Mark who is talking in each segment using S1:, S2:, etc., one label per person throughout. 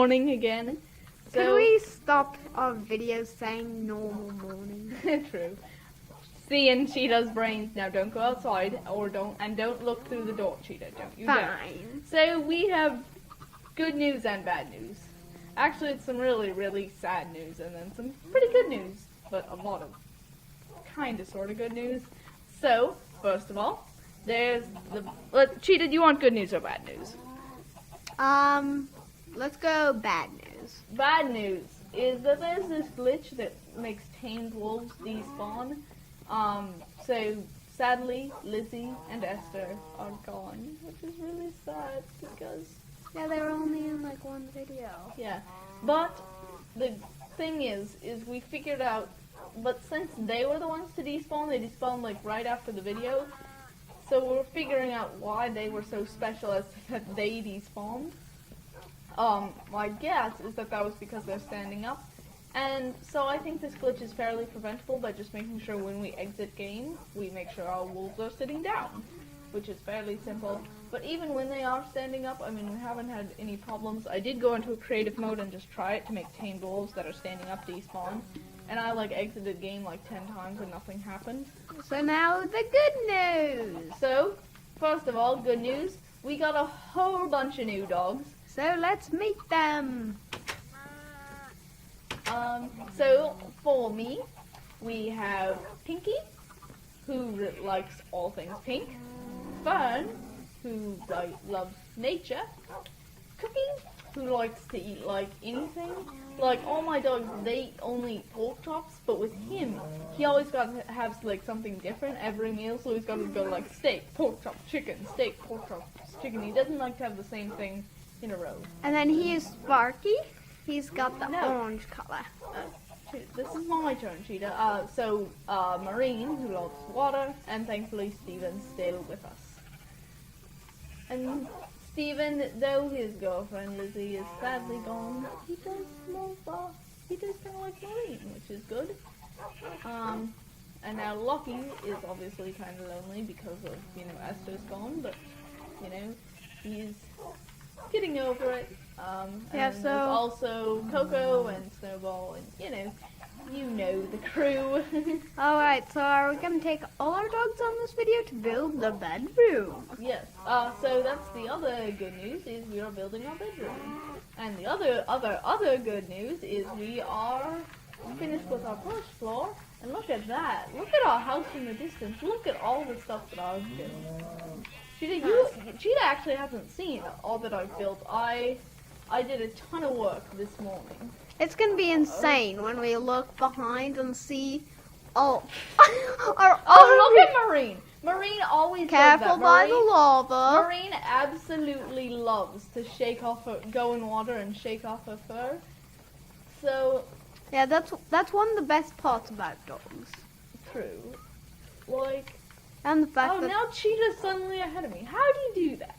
S1: Morning again.
S2: Could we stop our video saying normal morning?
S1: True. Seeing Cheetah's brains now. Don't go outside don't look through the door, Cheetah. Don't you dare.
S2: Fine.
S1: So we have good news and bad news. Actually, it's some really, really sad news and then some pretty good news, but a lot of kind of sort of good news. So, first of all, there's Cheetah, do you want good news or bad news?
S2: Let's go bad news.
S1: Bad news is that there's this glitch that makes tamed wolves despawn. So sadly, Lizzie and Esther are gone, which is really sad because
S2: Yeah, they were only in like one video.
S1: yeah. But the thing is we figured out. But since they were the ones to despawn, they despawned like right after the video. So we're figuring out why they were so special as that they despawned. My guess is that was because they're standing up. And so I think this glitch is fairly preventable by just making sure when we exit game, we make sure our wolves are sitting down, which is fairly simple. But even when they are standing up, I mean, we haven't had any problems. I did go into a creative mode and just try it to make tamed wolves that are standing up despawn. And I exited game 10 times and nothing happened.
S2: So now the good news.
S1: So, first of all, good news. We got a whole bunch of new dogs.
S2: So let's meet them.
S1: So for me, we have Pinky, who likes all things pink. Fern, who loves nature. Cookie, who likes to eat anything. All my dogs, they only eat pork chops, but with him, he always got to have something different every meal. So he's got to go steak, pork chop, chicken, steak, pork chop, chicken. He doesn't like to have the same thing in a row.
S2: And then he is Sparky. He's got the orange color.
S1: This is my turn, Cheetah. So Marine, who loves water, and thankfully Steven's still with us. And Steven, though his girlfriend Lizzie is sadly gone, he does kind of like Marine, which is good. And now Lucky is obviously kind of lonely because of, Esther's gone, but, he's getting over it. And there's also Coco and Snowball and, you know the crew.
S2: Alright, so are we going to take all our dogs on this video to build the bedroom?
S1: Yes. So that's the other good news is we are building our bedroom. And the other good news is we are finished with our first floor. And look at that. Look at our house from the distance. Look at all the stuff that I've built. Cheetah actually hasn't seen all that I've built. I did a ton of work this morning.
S2: It's going to be insane when we look behind and see look
S1: at Marine. Marine always
S2: careful
S1: does that.
S2: by the lava.
S1: Marine absolutely loves to go in water and shake off her fur. So
S2: yeah, that's one of the best parts about dogs.
S1: True.
S2: And the fact that
S1: now Cheetah's suddenly ahead of me. How do you do that?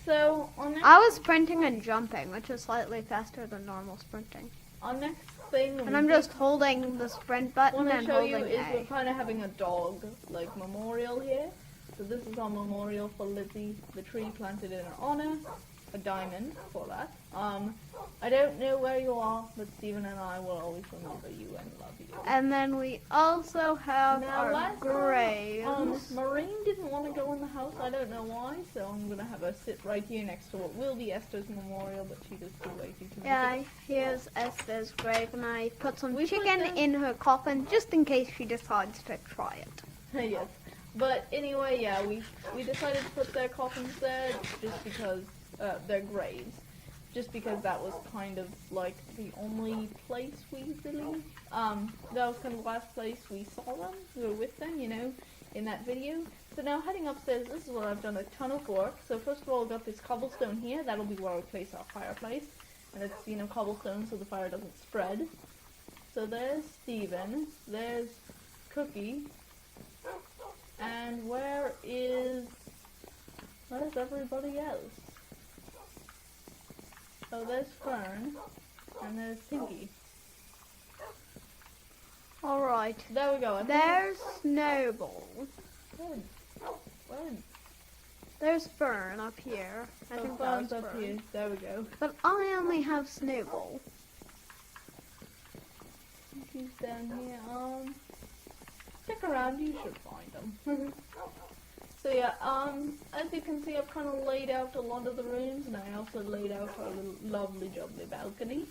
S1: So
S2: I was sprinting and jumping, which is slightly faster than normal sprinting.
S1: Our next thing,
S2: and I'm just holding the sprint button and holding
S1: is
S2: A.
S1: we're kind of having a dog memorial here. So this is our memorial for Lizzie, the tree planted in her honor, a diamond for that. I don't know where you are, but Steven and I will always remember you and love you.
S2: And then we also have our graves.
S1: Marine didn't want to go in the house. I don't know why, so I'm going to have her sit right here next to what will be Esther's memorial, but she does too lazy to make it.
S2: Here's Esther's grave, and I put some chicken in her coffin just in case she decides to try it.
S1: Yes. But anyway, yeah, we decided to put their coffins there just because their graves. Just because that was kind of the only place we really, that was kind of the last place we saw them. We were with them, in that video. So now heading upstairs, this is where I've done a ton of work. So first of all, I've got this cobblestone here. That'll be where we place our fireplace. And it's, cobblestone so the fire doesn't spread. So there's Steven. There's Cookie. And where's everybody else? So there's Fern, and there's Pinky.
S2: Alright.
S1: There we go.
S2: There's Snowball.
S1: Good.
S2: There's Fern up here. I think that was
S1: Fern's up
S2: Fern.
S1: here. There we go.
S2: But I only have Snowball.
S1: He's down here. Check around. You should find him. So yeah, as you can see, I've kind of laid out a lot of the rooms, and I also laid out our little lovely jubbly balcony.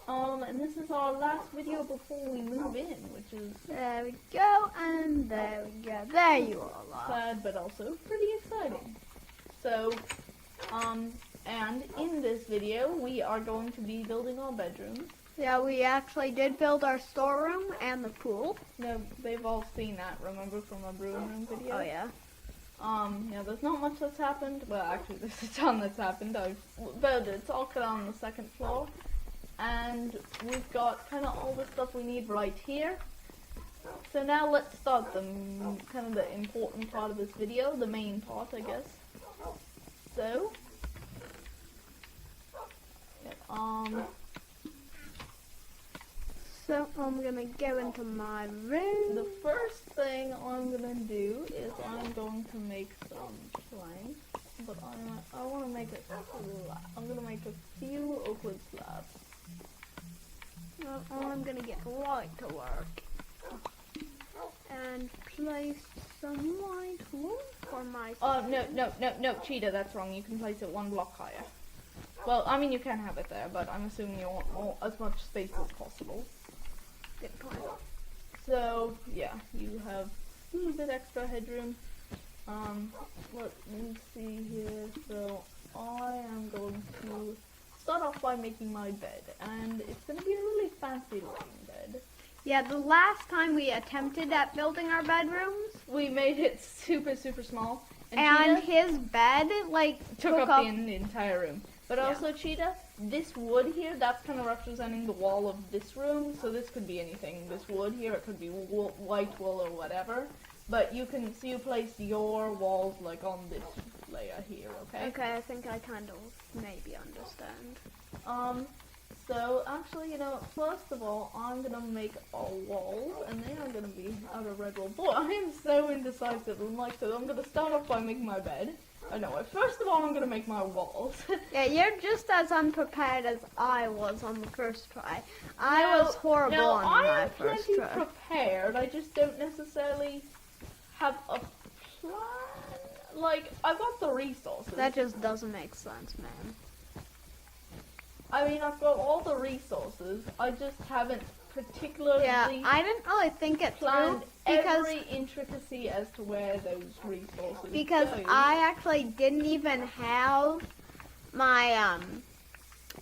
S1: And this is our last video before we move in, which is
S2: There we go, and there we go. There you all are.
S1: sad, but also pretty exciting. So, and in this video, we are going to be building our bedrooms.
S2: Yeah, we actually did build our storeroom and the pool.
S1: No, they've all seen that, remember, from our brewing room video?
S2: Oh yeah.
S1: Yeah, there's not much that's happened. Well, actually, there's a ton that's happened. But it's all cut on the second floor. And we've got kind of all the stuff we need right here. So now let's start the kind of the important part of this video, the main part, I guess. So,
S2: So I'm gonna go into my room.
S1: the first thing I'm gonna do is I'm going to make some planks, but I want to make a slab. I'm gonna make a few oak wood slabs.
S2: Well, I'm gonna get right to work and place some white wool for my.
S1: Oh no, Cheetah, that's wrong. You can place it one block higher. Well, I mean you can have it there, but I'm assuming you want as much space as possible.
S2: Good point.
S1: So yeah, you have a little bit extra headroom. Let me see here. So I am going to start off by making my bed, and it's going to be a really fancy looking bed.
S2: Yeah, the last time we attempted at building our bedrooms,
S1: We made it super small,
S2: and
S1: Cheetah
S2: his bed
S1: took up the entire room. But
S2: Yeah.
S1: also, Cheetah, this wood here, that's kind of representing the wall of this room, so this could be anything. This wood here, it could be white wool or whatever. But you can, so you place your walls like on this layer here, okay?
S2: Okay, I think I kind of maybe understand.
S1: So actually, first of all, I'm gonna make our walls, and they are gonna be out of red wool. Boy, I am so indecisive. So I'm gonna start off by making my bed. First of all, I'm gonna make my walls.
S2: Yeah, you're just as unprepared as I was on the first try. I was horrible on
S1: I
S2: my
S1: am
S2: first
S1: plenty
S2: try.
S1: prepared. I just don't necessarily have a plan. Like, I've got the resources.
S2: That just doesn't make sense, man.
S1: I mean, I've got all the resources. I just haven't particularly
S2: Yeah, I didn't really think it
S1: planned
S2: through because
S1: every intricacy as to where those resources go.
S2: I actually didn't even have my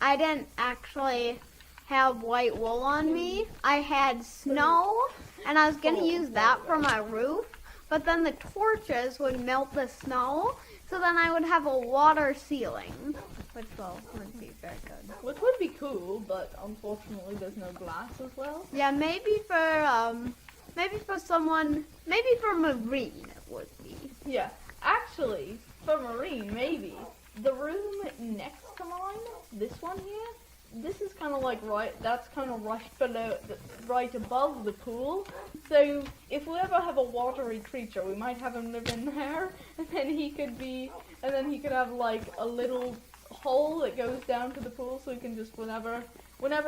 S2: I didn't actually have white wool on me. I had snow, and I was gonna use that for my roof, but then the torches would melt the snow, so then I would have a water ceiling, which wouldn't be very good.
S1: Which would be cool, but unfortunately there's no glass as well.
S2: Yeah, maybe for someone, maybe for Marine it would be.
S1: Yeah, actually, for Marine, maybe. The room next to mine, this one here, this is kind of like that's kind of right below, right above the pool. So if we ever have a watery creature, we might have him live in there, and then he could have like a little hole that goes down to the pool, so he can just whenever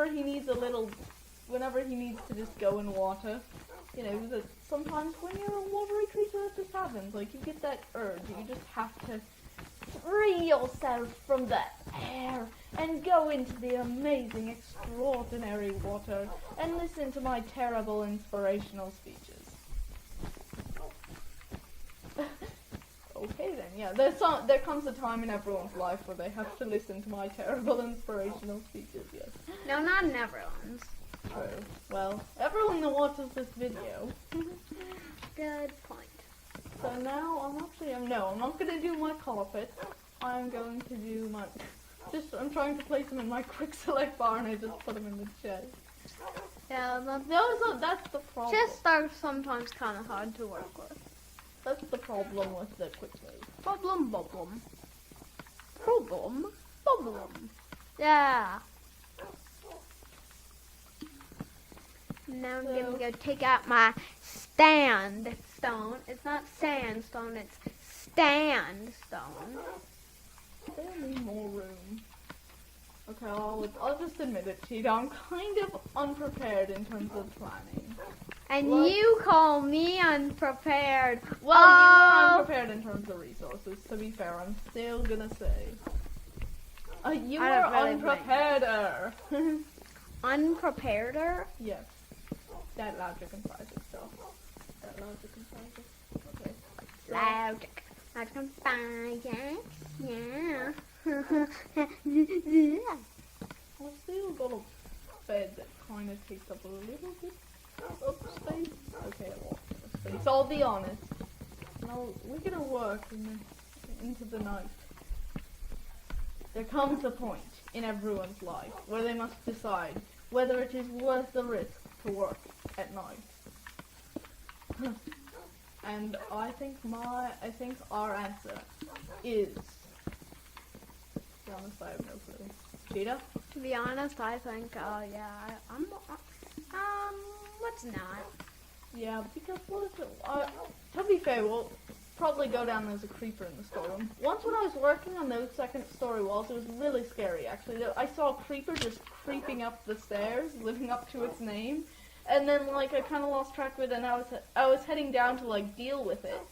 S1: he needs to just go in water. That sometimes when you're a watery creature, that just happens. Like, you get that urge. You just have to free yourself from the air and go into the amazing, extraordinary water and listen to my terrible inspirational speeches. Okay then, yeah. There comes a time in everyone's life where they have to listen to my terrible inspirational speeches, yes.
S2: No, not in everyone's.
S1: True. Well, everyone that watches this video.
S2: Good point.
S1: So now I'm not gonna do my carpet. I'm going to do I'm trying to place them in my quick select bar, and I just put them in the shed.
S2: Yeah,
S1: That's the problem.
S2: chests are sometimes kind of hard to work with.
S1: That's the problem with the quick move.
S2: Problem. Yeah. Now I'm gonna go take out my sandstone. It's not sandstone, it's sandstone.
S1: Still need more room. Okay, I'll just admit it, Cheetah. I'm kind of unprepared in terms of planning.
S2: And
S1: What?
S2: you call me unprepared.
S1: Well, you are unprepared in terms of resources, to be fair. I'm still gonna say. You
S2: I
S1: are
S2: don't really blame
S1: unprepared-er.
S2: Unprepared-er?
S1: Yes. That logic implies it, so. That logic implies it. Okay. So,
S2: Logic. Logic implies it. Yeah.
S1: I've still got a bed that kind of takes up a little bit of space. Okay, a lot of space. I'll be honest. Now, we're gonna work into the night. There comes a point in everyone's life where they must decide whether it is worth the risk to work at night. And I think our answer is, to be honest, I have no clue. Cheetah?
S2: To be honest, I think, let's not.
S1: Yeah, because what if it, to be fair, we'll probably go down as a creeper in the storeroom. Once when I was working on those second story walls, it was really scary actually. I saw a creeper just creeping up the stairs, living up to its name, and then like I kind of lost track of it, and I was heading down to like deal with it,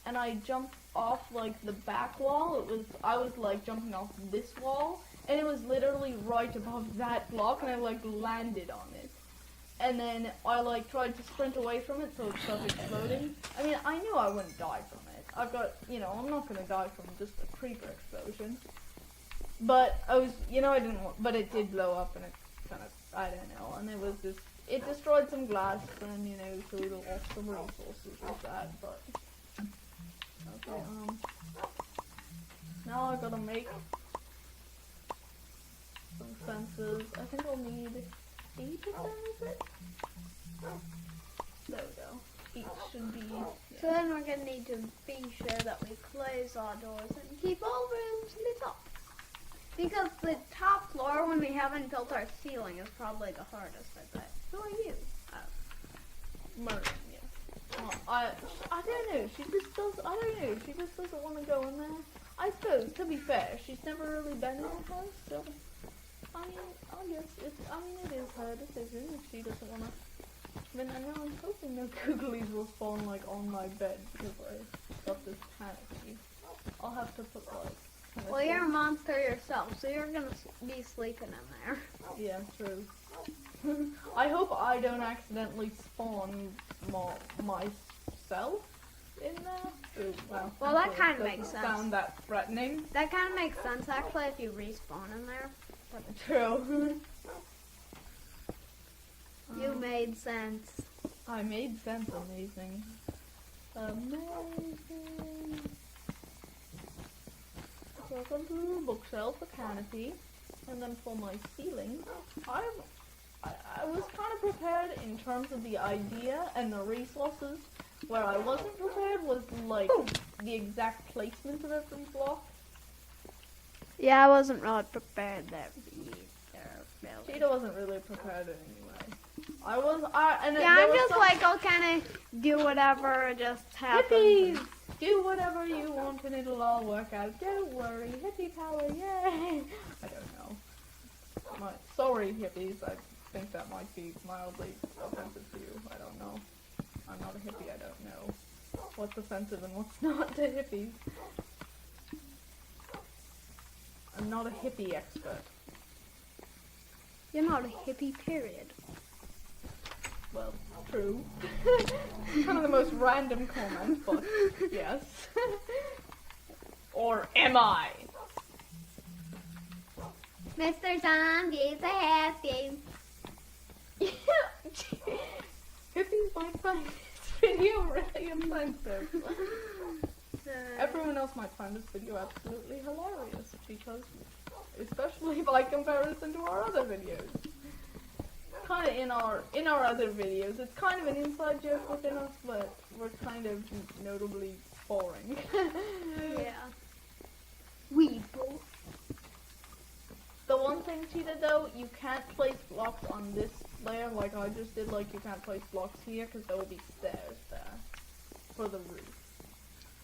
S1: and I jumped off like the back wall. I was like jumping off this wall, and it was literally right above that block, and I like landed on it. And then I like tried to sprint away from it so it stopped exploding. I mean, I knew I wouldn't die from it. I've got, I'm not gonna die from just a creeper explosion. But but it did blow up and it kind of, I don't know, and it destroyed some glass and, so we lost some resources with that, but, okay, now I gotta make some fences. I think I'll need 8 of them, is it? There we go. Each should be... Yeah.
S2: So then we're going to need to be sure that we close our doors and keep all rooms lit up. Because the top floor, when we haven't built our ceiling, is probably the hardest, I bet. Who are you?
S1: Merlin, yeah. I don't know. She just doesn't want to go in there. I suppose, to be fair, she's never really been in the house, so... I guess it is her decision if she doesn't want to. I know I'm hoping no googlies will spawn like on my bed because I got this panicky. I'll have to put like.
S2: Well, you're a monster yourself, so you're gonna be sleeping in there.
S1: Yeah, true. I hope I don't accidentally spawn myself in there. Ooh,
S2: well, that kind of makes sense.
S1: Sound that threatening.
S2: That kind of makes sense actually if you respawn in there.
S1: True.
S2: You made sense.
S1: I made sense. Amazing. Amazing. So I've got a little bookshelf, a canopy, and then for my ceiling, I was kind of prepared in terms of the idea and the resources. Where I wasn't prepared was like the exact placement of every block.
S2: Yeah, I wasn't really prepared there either.
S1: Cheetah wasn't really prepared anyway.
S2: I'm just like, I'll kind of do whatever just happens.
S1: Hippies! Do whatever you want and it'll all work out. Don't worry. Hippie power, yay! I don't know. Sorry, hippies. I think that might be mildly offensive to you. I don't know. I'm not a hippie. I don't know what's offensive and what's not to hippies. I'm not a hippie expert.
S2: You're not a hippie, period.
S1: Well, true. Kind of the most random comment, but yes. Or am I?
S2: Mr. Zombie's a happy.
S1: Hippies might find this video really offensive. Everyone else might find this video absolutely hilarious because, especially by comparison to our other videos. Kind of in our other videos, it's kind of an inside joke within us, but we're kind of notably boring.
S2: Yeah. Weeble.
S1: The one thing, Cheetah, though, you can't place blocks on this layer like I just did. Like you can't place blocks here because there will be stairs there for the roof.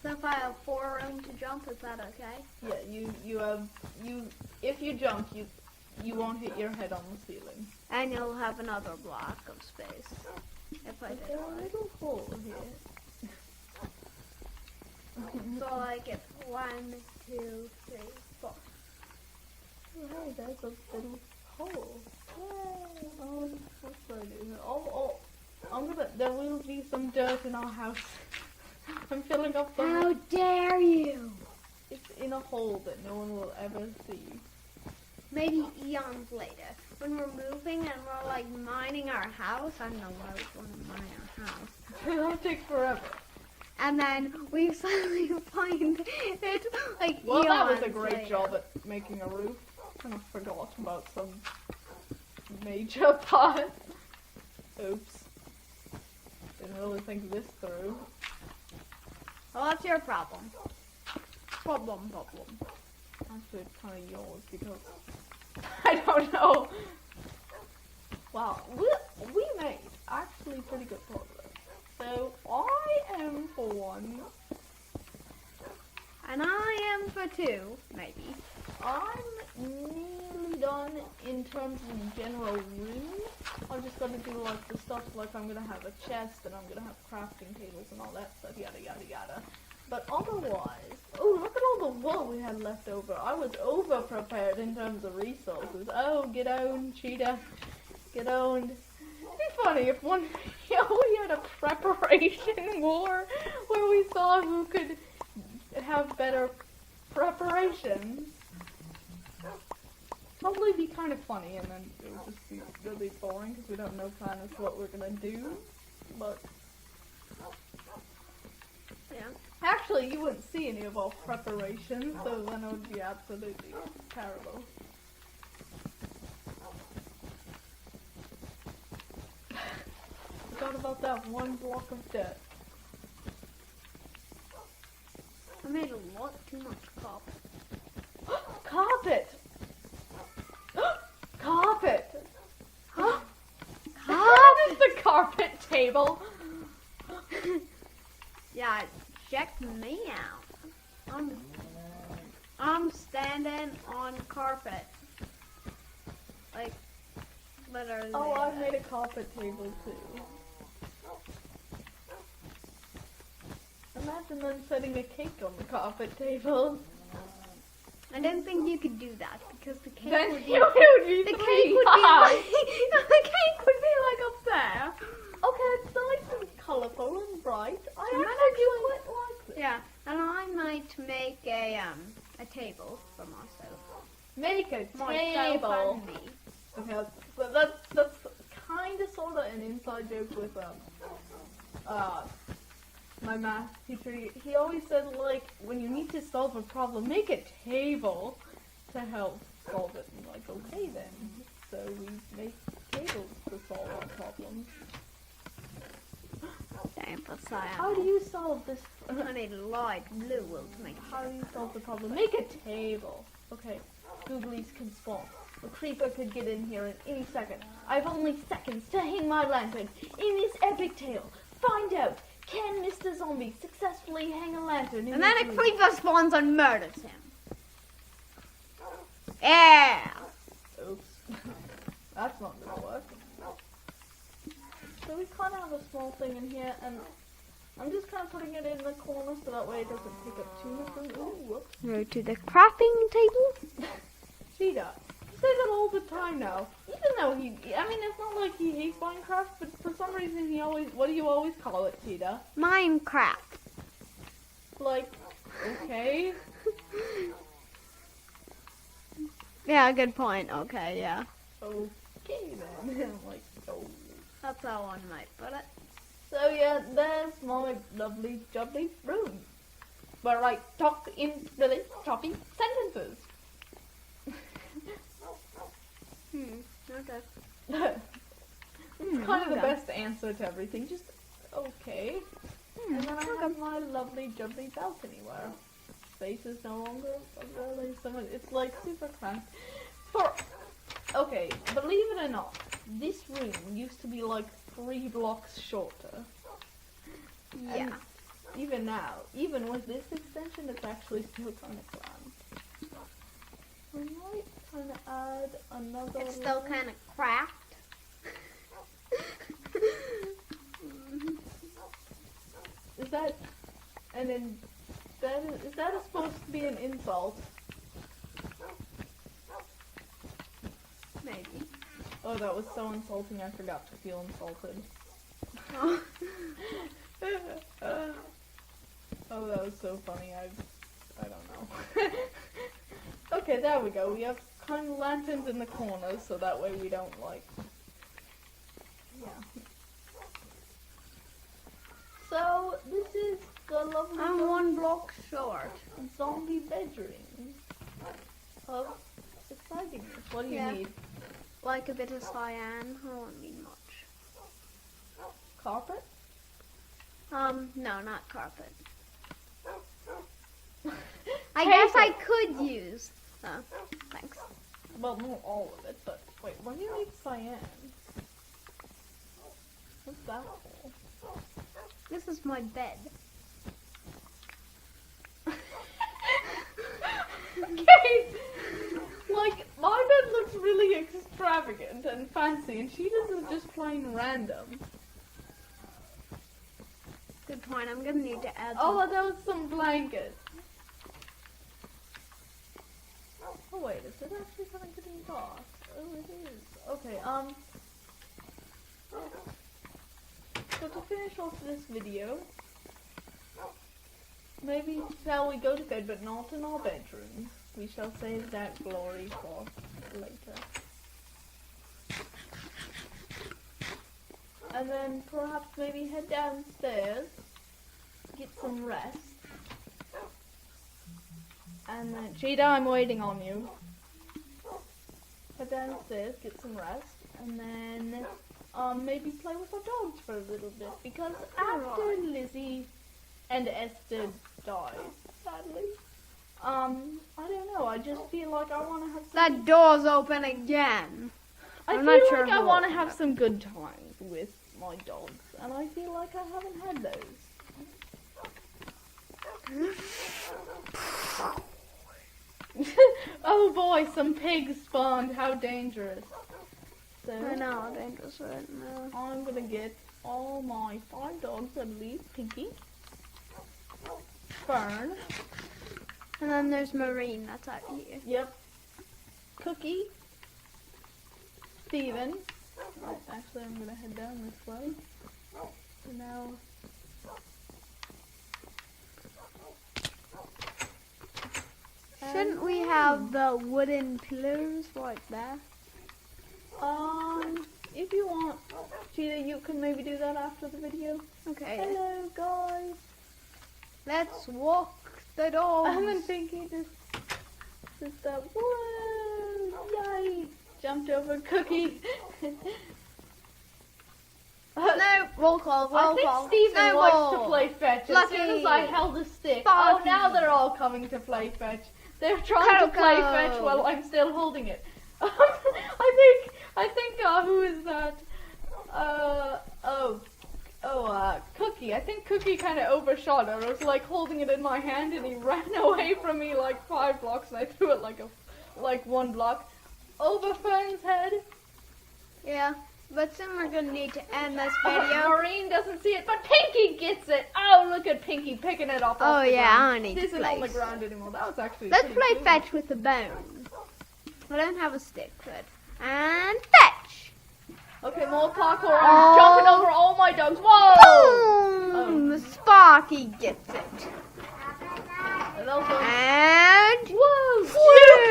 S2: So if I have 4 room to jump, is that okay?
S1: Yeah, if you jump, you won't hit your head on the ceiling.
S2: And you'll have another block of space. If I
S1: But
S2: did
S1: there's a
S2: it.
S1: little hole here.
S2: So like it's 1, 2, 3, 4.
S1: Oh, hey, there's a little hole. Yay! Oh, what should I do here? Oh, there will be some dirt in our house. I'm filling up the
S2: How dare you!
S1: It's in a hole that no one will ever see.
S2: Maybe eons later, when we're moving and we're like mining our house. I don't know why we want to mine our house.
S1: It'll take forever.
S2: And then we suddenly find it like
S1: Well,
S2: eons
S1: that was a great
S2: later.
S1: job at making a roof. Kind of forgot about some major part. Oops. Didn't really think this through.
S2: Well, that's your problem. Problem.
S1: Actually, it's kind of yours because I don't know. Wow, we made actually pretty good progress. So I am for 1.
S2: And I am for 2, maybe.
S1: I'm nearly done in terms of general room. I've just got to do like the stuff like I'm gonna have a chest and I'm gonna have crafting tables and all that stuff, yada yada yada. But otherwise, oh look at all the wool we had left over. I was over prepared in terms of resources. Oh, get owned, Cheetah, get owned. It'd be funny if one we had a preparation war where we saw who could have better preparations. Probably be kind of funny, and then it would just be really boring because we don't know plan as to what we're gonna do. But
S2: Yeah.
S1: actually, you wouldn't see any of our preparations, so then it would be absolutely terrible. Forgot about that 1 block of dirt.
S2: I made a lot too much copper.
S1: Carpet! Carpet!
S2: Huh?
S1: That is the carpet table!
S2: Yeah, check me out. I'm standing on carpet. Like, literally.
S1: Oh, I made a carpet table too. Imagine them setting a cake on the carpet table.
S2: I didn't think you could do that because the cake
S1: Then
S2: would be.
S1: you would be
S2: The cake
S1: three
S2: would be
S1: high.
S2: like, the cake would be like up there.
S1: Okay, it's nice and colourful and bright. I
S2: And then
S1: actually do quite like this.
S2: Yeah, and I might make a table for myself.
S1: Make a
S2: Myself
S1: table.
S2: and me.
S1: Okay, so that's kind of sort of an inside joke with my math teacher. He always said like when you need to solve a problem, make a table to help solve it. I'm like, okay then. So we make tables to solve our problems.
S2: Same for cyan.
S1: How do you solve this?
S2: I need light blue wool to make
S1: How do you solve the problem? Make a table. Okay, googlies can spawn. A creeper could get in here in any second. I've only seconds to hang my lantern. In this epic tale, find out, can Mr. Zombie successfully hang a lantern in
S2: And then
S1: his
S2: a
S1: room?
S2: creeper spawns and murders him. Yeah.
S1: Oops. That's not gonna work. So we kind of have a small thing in here, and I'm just kind of putting it in the corner so that way it doesn't take up too much room. Ooh, whoops.
S2: Go to the crafting table.
S1: Cheetah. You say that all the time now. Even though I mean, it's not like he hates Minecraft, but for some reason he always, what do you always call it, Cheetah?
S2: Minecraft.
S1: Like, okay.
S2: Yeah, good point. Okay, yeah.
S1: Okay then. I'm like, oh.
S2: That's how one might put it.
S1: So yeah, there's my lovely, jubbly room. Where I talk in really choppy sentences.
S2: Okay.
S1: It's kind of the
S2: okay.
S1: best answer to everything. Just okay. And then I have my lovely, jubbly balcony where space is no longer really so much. It's like super cramped. Okay, believe it or not, this room used to be like 3 blocks shorter.
S2: Yeah.
S1: even now, even with this extension, it's actually still kind of cramped. I might kind of add another.
S2: It's still kind of cracked.
S1: Is that is that supposed to be an insult?
S2: Maybe.
S1: Oh, that was so insulting. I forgot to feel insulted.
S2: Oh.
S1: Oh, that was so funny. I don't know. Okay, there we go. We have kind of lanterns in the corners, so that way we don't yeah. So this is the lovely
S2: I'm 1 block short.
S1: zombie bedroom of excitingness. What do you
S2: Yeah.
S1: need?
S2: Like a bit of cyan. I don't need much.
S1: Carpet?
S2: No, not carpet. I guess I could use. Thanks.
S1: Well, not all of it, but wait, why do you need cyan? What's that for?
S2: This is my bed.
S1: Okay! Like, my bed looks really extravagant and fancy, and Cheetah's is just plain random.
S2: Good point. I'm gonna need to add.
S1: Oh, that was some blankets. Oh wait, is it actually kind of getting dark? Oh, it is. Okay, so to finish off this video, maybe shall we go to bed, but not in our bedrooms. We shall save that glory for later. And then perhaps maybe head downstairs, get some rest. And then, Cheetah, I'm waiting on you. Head downstairs, get some rest, and then maybe play with our dogs for a little bit. Because after Lizzie and Esther died, sadly, I don't know. I just feel like I want to have some.
S2: That door's open again.
S1: I'm
S2: not
S1: feel
S2: sure
S1: like I
S2: who
S1: want to
S2: opened
S1: have
S2: it.
S1: some good times with my dogs, and I feel like I haven't had those. Oh boy, some pigs spawned. How dangerous. So,
S2: I know, dangerous right now.
S1: I'm gonna get all my 5 dogs, I believe. Pinky, Fern,
S2: And then there's Marine, that's out here.
S1: yep, Cookie, Steven. Right, actually, I'm gonna head down this way. So now.
S2: Shouldn't we have the wooden pillars right there?
S1: If you want, Cheetah, you can maybe do that after the video.
S2: Okay.
S1: Hello, guys.
S2: Let's walk the dogs.
S1: And then Pinky just whoa, yay, jumped over Cookie.
S2: No, roll call,
S1: I
S2: roll
S1: think
S2: call.
S1: Steven likes to
S2: Snowball.
S1: play fetch. As
S2: Lucky.
S1: soon as I held a stick.
S2: Sparky.
S1: Oh, now they're all coming to play fetch. They're trying to play
S2: Coco.
S1: fetch while I'm still holding it. I think, who is that? Cookie. I think Cookie kind of overshot it. I was like holding it in my hand and he ran away from me like 5 blocks and I threw it like 1 block over Fern's head.
S2: Yeah, but soon we're gonna need to end this video.
S1: Marine doesn't see it, but Pinky gets it. Oh, look at Pinky picking it up.
S2: Oh
S1: off the
S2: yeah,
S1: ground.
S2: I need
S1: This
S2: to
S1: isn't on the
S2: place.
S1: ground anymore. That was actually
S2: Let's
S1: pretty
S2: play
S1: cool.
S2: fetch with the bone. I don't have a stick, but and fetch.
S1: Okay, more parkour.
S2: Oh.
S1: I'm jumping over all my dogs. Whoa!
S2: Boom! Sparky gets it.
S1: And also,
S2: And
S1: whoa! Juke!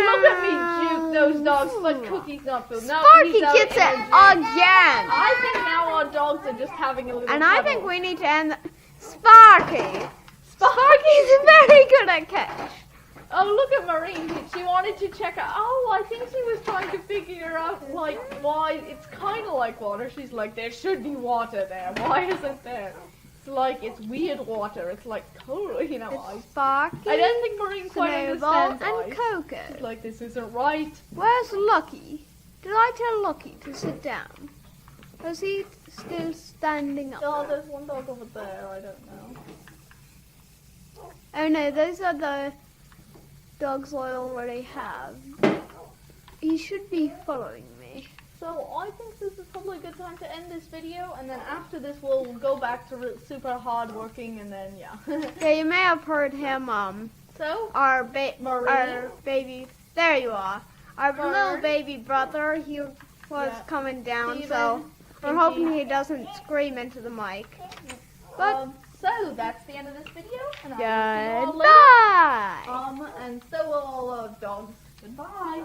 S1: Look at me juke those dogs, but Cookie's not filled. No,
S2: Sparky
S1: he's out
S2: gets it
S1: energy.
S2: again.
S1: I think now our dogs are just having a little
S2: And I
S1: trouble.
S2: think we need to end Sparky. Sparky's very good at catch.
S1: Oh, look at Marine. She wanted to check out. Oh, I think she was trying to figure out, like, why it's kind of like water. She's like, there should be water there. Why isn't there? It's like, it's weird water. It's like totally, ice.
S2: Sparky,
S1: I don't think Marine quite
S2: Snowball,
S1: understands
S2: and
S1: ice.
S2: Coco.
S1: She's like, this isn't right.
S2: Where's Lucky? Did I tell Lucky to sit down? Or is he still standing up?
S1: Oh, there's one dog over there. I don't know.
S2: Oh no, those are the dogs I already have. He should be following me.
S1: So I think this is probably a good time to end this video, and then after this we'll go back to super hard working, and then yeah.
S2: Yeah, you may have heard him.
S1: So
S2: Our
S1: Marie?
S2: baby. There you are. Our
S1: Bird.
S2: little baby brother. He was
S1: Yeah.
S2: coming down,
S1: Steven,
S2: so we're
S1: Pinky.
S2: hoping he doesn't scream into the mic. But
S1: so that's the end of this video, and I'll see you all later.
S2: goodbye.
S1: And so will all of dogs. Goodbye.